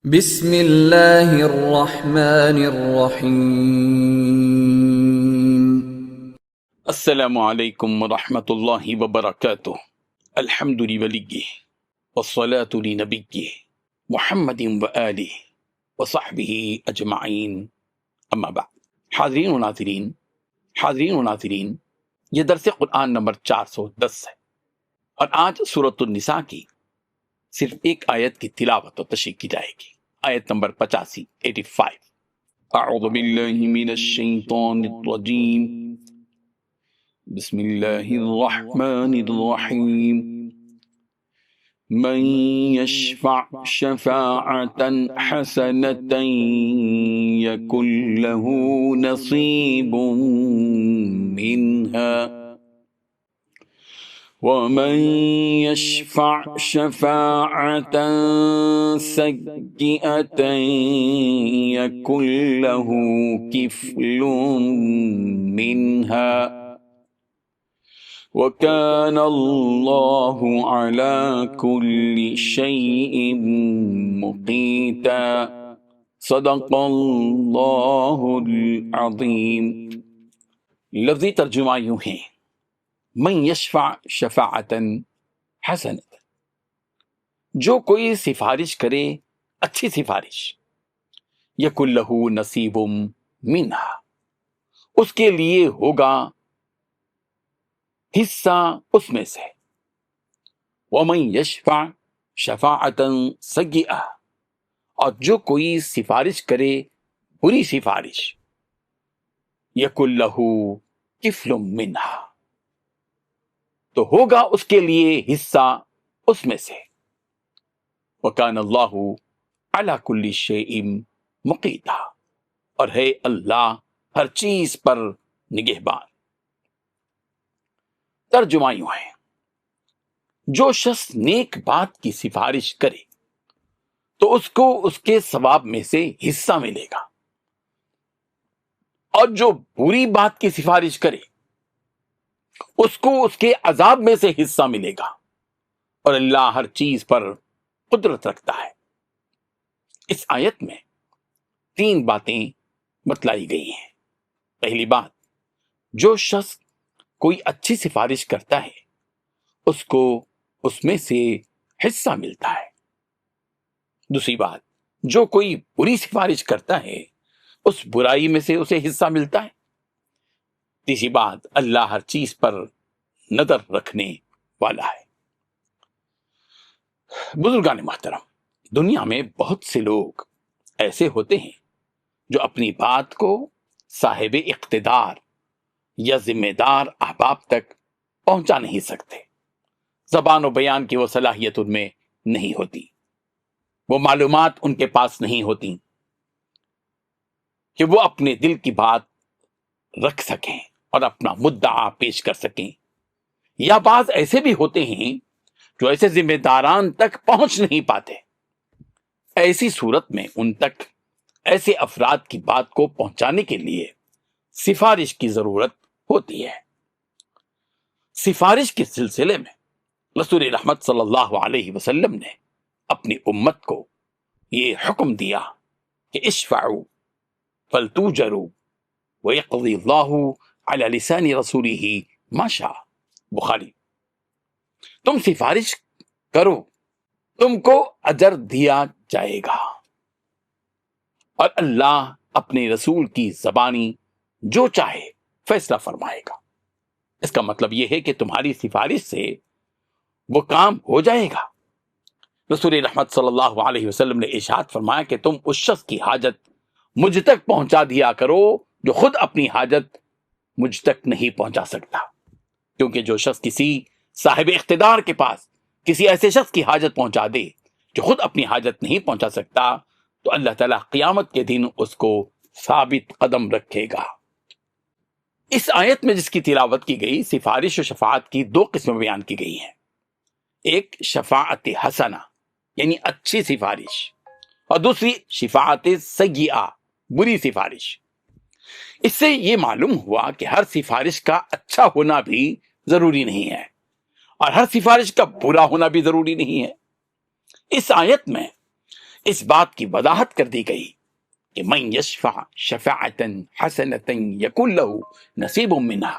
بسم اللہ الرحمن الرحیم۔ السلام علیکم ورحمۃ اللہ وبرکاتہ۔ الحمد لولیہ والصلاة لنبیہ محمد وآلہ وصحبہ اجمعین، اما بعد۔ حاضرین و ناظرین، یہ درس قرآن نمبر 410 ہے، اور آج سورۃ النساء کی صرف ایک آیت کی تلاوت و تشریح کی جائے گی، آیت نمبر 85۔ اعوذ باللہ من الشیطان الرجیم، بسم اللہ الرحمن الرحیم۔ من یشفع شفاعة حسنة یکن له نصیب منها ومن یشفع شفاعة سیئة یکن له کفل منها وَكَانَ اللَّهُ عَلَى كُلِّ شَيْءٍ مُقِيتًا۔ صدق اللہ العظیم۔ لفظی ترجمہ یوں ہے، من یشفع شفاعتاً حسنۃ، جو کوئی سفارش کرے اچھی سفارش، یکن لہ نصیب منہا، اس کے لیے ہوگا حصہ اس میں سے، وَمَن یشفع شفاعةً سیئۃ، اور جو کوئی سفارش کرے بری سفارش، یکن لہ کفل منہا، تو ہوگا اس کے لیے حصہ اس میں سے، وَكَانَ اللَّهُ عَلَى كُلِّ شَيْءٍ مُقِيتًا، اور ہے اللہ ہر چیز پر نگہبان۔ ترجمہ یوں ہے، جو شخص نیک بات کی سفارش کرے تو اس کو اس کے ثواب میں سے حصہ ملے گا، اور جو بری بات کی سفارش کرے اس کو اس کے عذاب میں سے حصہ ملے گا، اور اللہ ہر چیز پر قدرت رکھتا ہے۔ اس آیت میں 3 باتیں بتلائی گئی ہیں۔ پہلی بات، جو شخص کوئی اچھی سفارش کرتا ہے اس کو اس میں سے حصہ ملتا ہے۔ دوسری بات، جو کوئی بری سفارش کرتا ہے اس برائی میں سے اسے حصہ ملتا ہے۔ تیسری بات، اللہ ہر چیز پر نظر رکھنے والا ہے۔ بزرگان محترم، دنیا میں بہت سے لوگ ایسے ہوتے ہیں جو اپنی بات کو صاحب اقتدار یا ذمہ دار احباب تک پہنچا نہیں سکتے۔ زبان و بیان کی وہ صلاحیت ان میں نہیں ہوتی، وہ معلومات ان کے پاس نہیں ہوتی کہ وہ اپنے دل کی بات رکھ سکیں اور اپنا مدعا پیش کر سکیں۔ یا بعض ایسے بھی ہوتے ہیں جو ایسے ذمہ داران تک پہنچ نہیں پاتے۔ ایسی صورت میں ان تک ایسے افراد کی بات کو پہنچانے کے لیے سفارش کی ضرورت ہوتی ہے۔ سفارش کے سلسلے میں رسول رحمت صلی اللہ علیہ وسلم نے اپنی امت کو یہ حکم دیا کہ اشفعوا فلتوجروا ویقضی اللہ علی لسان رسولہ ما شاء۔ بخاری۔ تم سفارش کرو، تم کو اجر دیا جائے گا، اور اللہ اپنے رسول کی زبانی جو چاہے فیصلہ فرمائے گا۔ اس کا مطلب یہ ہے کہ تمہاری سفارش سے وہ کام ہو جائے گا۔ رسول رحمت صلی اللہ علیہ وسلم نے ارشاد فرمایا کہ تم اس شخص کی حاجت مجھ تک پہنچا دیا کرو جو خود اپنی حاجت مجھ تک نہیں پہنچا سکتا، کیونکہ جو شخص کسی صاحب اقتدار کے پاس کسی ایسے شخص کی حاجت پہنچا دے جو خود اپنی حاجت نہیں پہنچا سکتا، تو اللہ تعالیٰ قیامت کے دن اس کو ثابت قدم رکھے گا۔ اس آیت میں جس کی تلاوت کی گئی، سفارش و شفاعت کی 2 قسمیں بیان کی گئی ہیں۔ ایک شفاعت حسنہ یعنی اچھی سفارش، اور دوسری شفاعت سیئہ بری سفارش۔ اس سے یہ معلوم ہوا کہ ہر سفارش کا اچھا ہونا بھی ضروری نہیں ہے، اور ہر سفارش کا برا ہونا بھی ضروری نہیں ہے۔ اس آیت میں اس بات کی وضاحت کر دی گئی کہ من یشفع شفاعتا حسنتا یکن لہ نصیب منہا،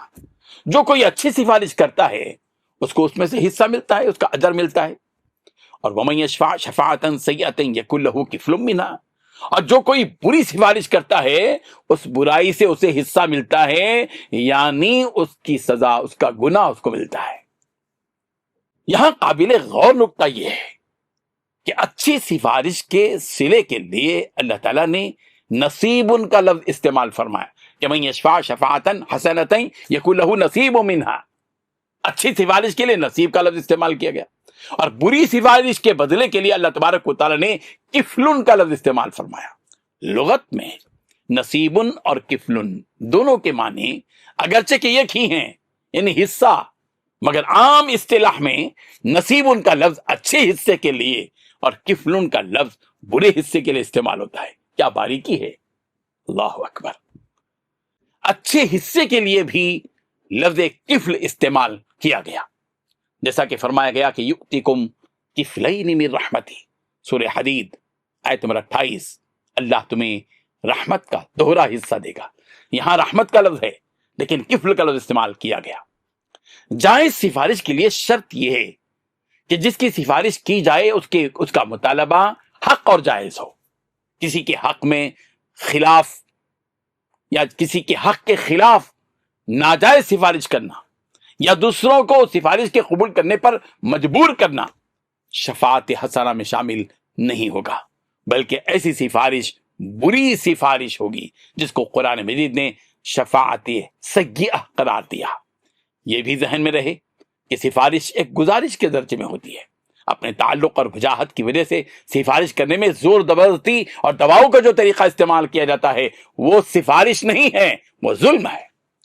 جو کوئی اچھی سفارش کرتا ہے اس کو اس میں سے حصہ ملتا ہے، اس کا اجر ملتا ہے، اور ومن یشفع شفاعتا سیئتا یکن لہ کفل منہا، اور جو کوئی بری سفارش کرتا ہے اس برائی سے اسے حصہ ملتا ہے، یعنی اس کی سزا، اس کا گناہ اس کو ملتا ہے۔ یہاں قابل غور نکتہ یہ ہے کہ اچھی سفارش کے صلے کے لیے اللہ تعالیٰ نے نصیب کا لفظ استعمال فرمایا کہ من یشفع شفاعتا حسنتا یکن لہ نصیب منہا، اچھی سفارش کے لیے نصیب کا لفظ استعمال کیا گیا، اور بری سفارش کے بدلے کے لیے اللہ تبارک و تعالیٰ نے کفلن کا لفظ استعمال فرمایا۔ لغت میں نصیبن اور کفلن دونوں کے معنی اگرچہ کہ ایک ہی ہیں، یعنی حصہ، مگر عام اصطلاح میں نصیبن کا لفظ اچھے حصے کے لیے اور کفلن کا لفظ برے حصے کے لیے استعمال ہوتا ہے۔ کیا باریکی ہے، اللہ اکبر! اچھے حصے کے لیے بھی لفظ کفل استعمال کیا گیا، جیسا کہ فرمایا گیا کہ یؤتکم کفلین من رحمتی، سورہ حدید آیت نمبر 28، اللہ تمہیں رحمت کا دوہرا حصہ دے گا۔ یہاں رحمت کا لفظ ہے لیکن کفل کا لفظ استعمال کیا گیا۔ جائز سفارش کے لیے شرط یہ ہے کہ جس کی سفارش کی جائے اس کا مطالبہ حق اور جائز ہو۔ کسی کے حق میں خلاف یا کسی کے حق کے خلاف ناجائز سفارش کرنا یا دوسروں کو سفارش کے قبول کرنے پر مجبور کرنا شفاعت حسنہ میں شامل نہیں ہوگا، بلکہ ایسی سفارش بری سفارش ہوگی جس کو قرآن مجید نے شفاعت سیئہ قرار دیا۔ یہ بھی ذہن میں رہے کہ سفارش ایک گزارش کے درجے میں ہوتی ہے، اپنے تعلق اور وجاہت کی وجہ سے سفارش کرنے میں زور زبردستی اور دباؤ کا جو طریقہ استعمال کیا جاتا ہے وہ سفارش نہیں ہے، وہ ظلم ہے،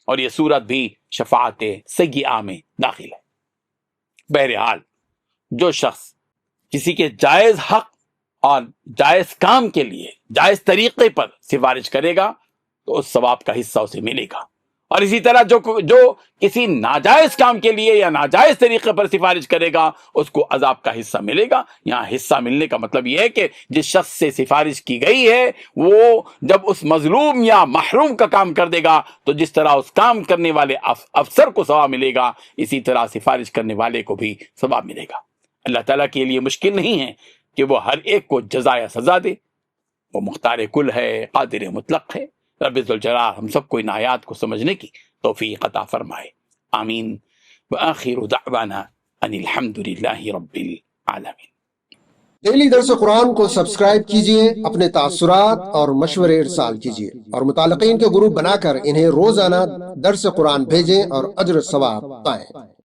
اور یہ صورت بھی شفاعت سیئہ میں داخل ہے۔ بہرحال جو شخص کسی کے جائز حق اور جائز کام کے لیے جائز طریقے پر سفارش کرے گا تو اس ثواب کا حصہ اسے ملے گا، اور اسی طرح جو کسی ناجائز کام کے لیے یا ناجائز طریقے پر سفارش کرے گا اس کو عذاب کا حصہ ملے گا۔ یہاں حصہ ملنے کا مطلب یہ ہے کہ جس شخص سے سفارش کی گئی ہے وہ جب اس مظلوم یا محروم کا کام کر دے گا تو جس طرح اس کام کرنے والے افسر کو ثواب ملے گا، اسی طرح سفارش کرنے والے کو بھی ثواب ملے گا۔ اللہ تعالیٰ کے لیے مشکل نہیں ہے کہ وہ ہر ایک کو جزا یا سزا دے، وہ مختار کل ہے، قادر مطلق ہے۔ رب ذوالجلال ہم سب کو ان آیات کو سمجھنے کی توفیق عطا فرمائے، آمین۔ وآخر دعوانا ان الحمد للہ رب العالمین۔ ڈیلی درس قرآن کو سبسکرائب کیجئے، اپنے تاثرات اور مشورے ارسال کیجئے، اور متعلقین کے گروپ بنا کر انہیں روزانہ درس قرآن بھیجیں اور اجر ثواب پائیں۔